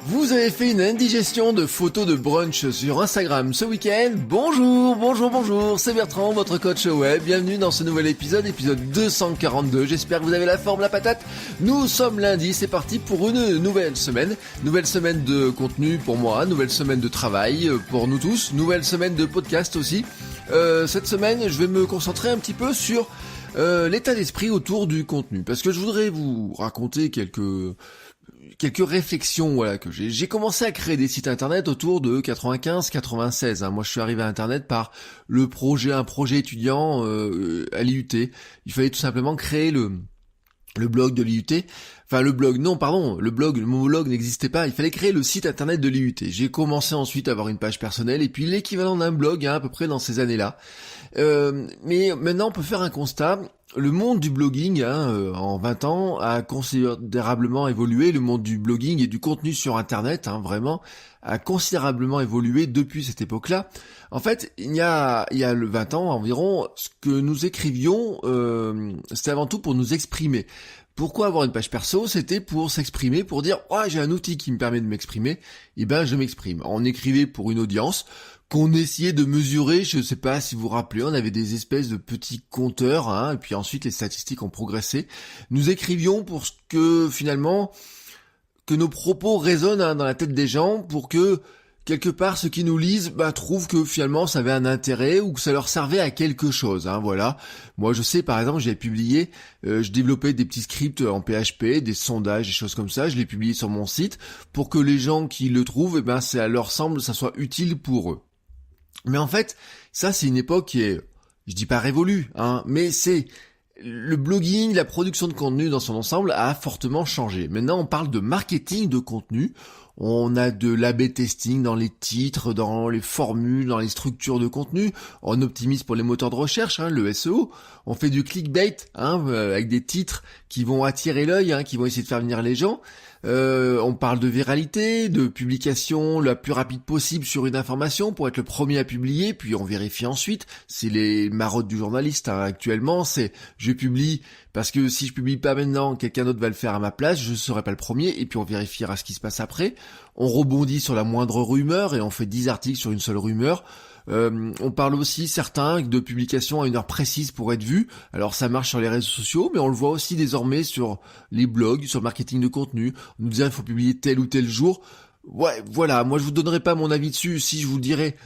Vous avez fait une indigestion de photos de brunch sur Instagram ce week-end. Bonjour, c'est Bertrand, votre coach web. Bienvenue dans ce nouvel épisode 242. J'espère que vous avez la forme, la patate. Nous sommes lundi, c'est parti pour une nouvelle semaine. Nouvelle semaine de contenu pour moi, nouvelle semaine de travail pour nous tous, nouvelle semaine de podcast aussi. Cette semaine, je vais me concentrer un petit peu sur l'état d'esprit autour du contenu. Parce que je voudrais vous raconter quelques réflexions que j'ai commencé à créer des sites internet autour de 95-96. Moi je suis arrivé à internet par un projet étudiant à l'IUT. Il fallait tout simplement créer le blog de l'IUT. Enfin mon blog n'existait pas, il fallait créer le site internet de l'IUT. J'ai commencé ensuite à avoir une page personnelle et puis l'équivalent d'un blog à peu près dans ces années-là. Mais maintenant on peut faire un constat. Le monde du blogging, en 20 ans, a considérablement évolué. Le monde du blogging et du contenu sur Internet, vraiment, a considérablement évolué depuis cette époque-là. En fait, il y a 20 ans environ, ce que nous écrivions, c'était avant tout pour nous exprimer. Pourquoi avoir une page perso? C'était pour s'exprimer, pour dire « j'ai un outil qui me permet de m'exprimer, et je m'exprime ». On écrivait pour une audience qu'on essayait de mesurer, je ne sais pas si vous vous rappelez, on avait des espèces de petits compteurs, et puis ensuite les statistiques ont progressé. Nous écrivions pour que finalement, que nos propos résonnent dans la tête des gens, pour que quelque part ceux qui nous lisent trouvent que finalement ça avait un intérêt ou que ça leur servait à quelque chose. Voilà. Moi je sais par exemple, j'avais publié, je développais des petits scripts en PHP, des sondages, des choses comme ça, je les publiais sur mon site pour que les gens qui le trouvent, ça leur semble, ça soit utile pour eux. Mais en fait, ça c'est une époque qui est, je dis pas révolue, mais c'est le blogging, la production de contenu dans son ensemble a fortement changé. Maintenant, on parle de marketing de contenu. On a de l'A/B testing dans les titres, dans les formules, dans les structures de contenu. On optimise pour les moteurs de recherche, le SEO. On fait du clickbait, avec des titres qui vont attirer l'œil, qui vont essayer de faire venir les gens. On parle de viralité, de publication la plus rapide possible sur une information pour être le premier à publier, puis on vérifie ensuite. C'est les marottes du journaliste actuellement, c'est je publie parce que si je publie pas maintenant, quelqu'un d'autre va le faire à ma place, je ne serai pas le premier, et puis on vérifiera ce qui se passe après. On rebondit sur la moindre rumeur et on fait 10 articles sur une seule rumeur. On parle aussi certains de publications à une heure précise pour être vu. Alors ça marche sur les réseaux sociaux, mais on le voit aussi désormais sur les blogs, sur le marketing de contenu. On nous dit il faut publier tel ou tel jour. Ouais, voilà, moi je vous donnerai pas mon avis dessus. Si je vous le dirais,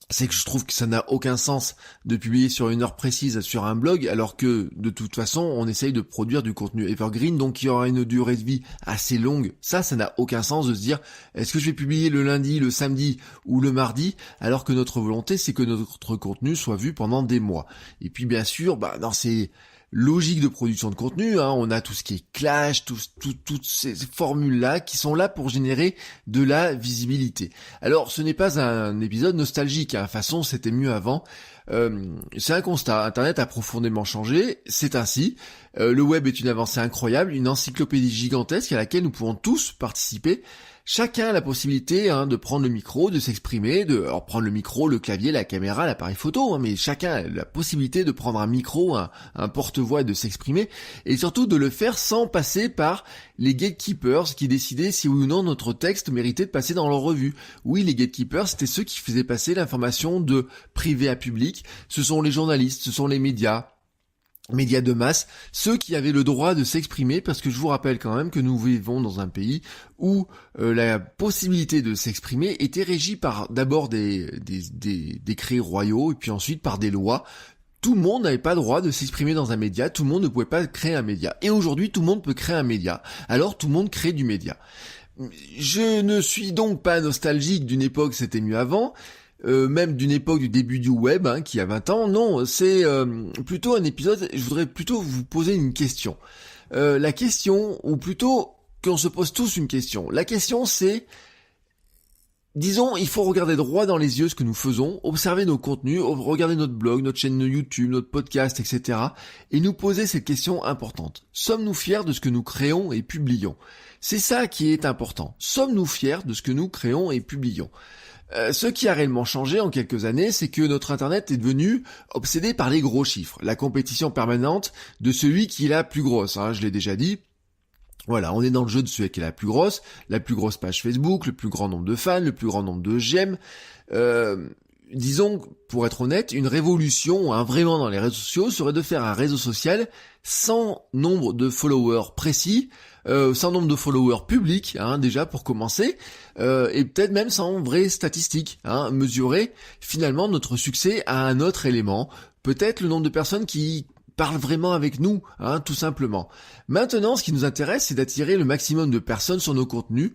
c'est que je trouve que ça n'a aucun sens de publier sur une heure précise sur un blog, alors que de toute façon on essaye de produire du contenu evergreen, donc il y aura une durée de vie assez longue. Ça n'a aucun sens de se dire est-ce que je vais publier le lundi, le samedi ou le mardi, alors que notre volonté c'est que notre contenu soit vu pendant des mois. Et puis bien sûr, dans ces logique de production de contenu, on a tout ce qui est clash, toutes ces formules-là qui sont là pour générer de la visibilité. Alors ce n'est pas un épisode nostalgique, de toute façon c'était mieux avant. C'est un constat, Internet a profondément changé, c'est ainsi. Le web est une avancée incroyable, une encyclopédie gigantesque à laquelle nous pouvons tous participer. Chacun a la possibilité de prendre le micro, de s'exprimer, prendre le micro, le clavier, la caméra, l'appareil photo, mais chacun a la possibilité de prendre un micro, un porte-voix et de s'exprimer, et surtout de le faire sans passer par les gatekeepers qui décidaient si oui ou non notre texte méritait de passer dans leur revue. Oui, les gatekeepers, c'était ceux qui faisaient passer l'information de privé à public, ce sont les journalistes, ce sont les médias de masse, ceux qui avaient le droit de s'exprimer, parce que je vous rappelle quand même que nous vivons dans un pays où la possibilité de s'exprimer était régie par d'abord des décrets royaux et puis ensuite par des lois. Tout le monde n'avait pas le droit de s'exprimer dans un média, tout le monde ne pouvait pas créer un média. Et aujourd'hui, tout le monde peut créer un média. Alors tout le monde crée du média. Je ne suis donc pas nostalgique d'une époque c'était mieux avant, même d'une époque du début du web, qui a 20 ans. Non, c'est plutôt un épisode, je voudrais plutôt vous poser une question. La question, ou plutôt qu'on se pose tous une question. La question c'est, disons, il faut regarder droit dans les yeux ce que nous faisons, observer nos contenus, regarder notre blog, notre chaîne YouTube, notre podcast, etc. et nous poser cette question importante. Sommes-nous fiers de ce que nous créons et publions? C'est ça qui est important. Sommes-nous fiers de ce que nous créons et publions? Ce qui a réellement changé en quelques années, c'est que notre Internet est devenu obsédé par les gros chiffres, la compétition permanente de celui qui est la plus grosse. Je l'ai déjà dit, Voilà, on est dans le jeu de celui qui est la plus grosse page Facebook, le plus grand nombre de fans, le plus grand nombre de j'aime. Disons, pour être honnête, une révolution, vraiment dans les réseaux sociaux, serait de faire un réseau social sans nombre de followers précis, sans nombre de followers publics, déjà pour commencer, et peut-être même sans vraies statistiques, mesurer finalement notre succès à un autre élément, peut-être le nombre de personnes qui parle vraiment avec nous, tout simplement. Maintenant, ce qui nous intéresse, c'est d'attirer le maximum de personnes sur nos contenus,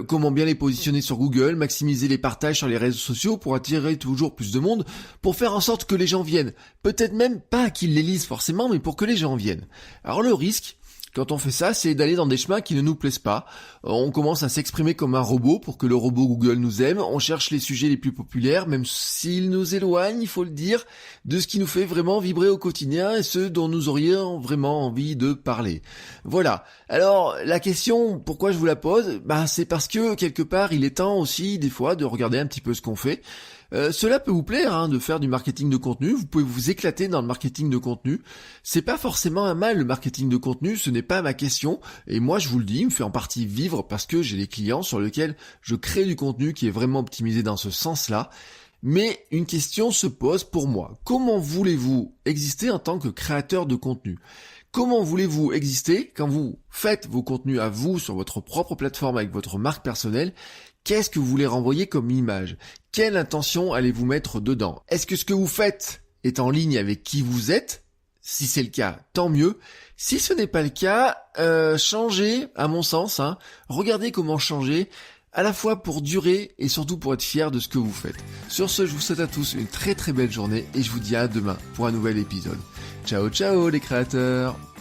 comment bien les positionner sur Google, maximiser les partages sur les réseaux sociaux pour attirer toujours plus de monde, pour faire en sorte que les gens viennent. Peut-être même pas qu'ils les lisent forcément, mais pour que les gens viennent. Alors le risque, quand on fait ça, c'est d'aller dans des chemins qui ne nous plaisent pas. On commence à s'exprimer comme un robot pour que le robot Google nous aime. On cherche les sujets les plus populaires, même s'ils nous éloignent, il faut le dire, de ce qui nous fait vraiment vibrer au quotidien et ce dont nous aurions vraiment envie de parler. Voilà. Alors, la question, pourquoi je vous la pose ? C'est parce que, quelque part, il est temps aussi, des fois, de regarder un petit peu ce qu'on fait. Cela peut vous plaire de faire du marketing de contenu, vous pouvez vous éclater dans le marketing de contenu, c'est pas forcément un mal le marketing de contenu, ce n'est pas ma question, et moi je vous le dis, il me fait en partie vivre parce que j'ai des clients sur lesquels je crée du contenu qui est vraiment optimisé dans ce sens-là, mais une question se pose pour moi, comment voulez-vous exister en tant que créateur de contenu ? Comment voulez-vous exister quand vous faites vos contenus à vous sur votre propre plateforme avec votre marque personnelle ? Qu'est-ce que vous voulez renvoyer comme image ? Quelle intention allez-vous mettre dedans ? Est-ce que ce que vous faites est en ligne avec qui vous êtes ? Si c'est le cas, tant mieux. Si ce n'est pas le cas, changez, à mon sens. Regardez comment changer, à la fois pour durer et surtout pour être fier de ce que vous faites. Sur ce, je vous souhaite à tous une très très belle journée et je vous dis à demain pour un nouvel épisode. Ciao ciao les créateurs!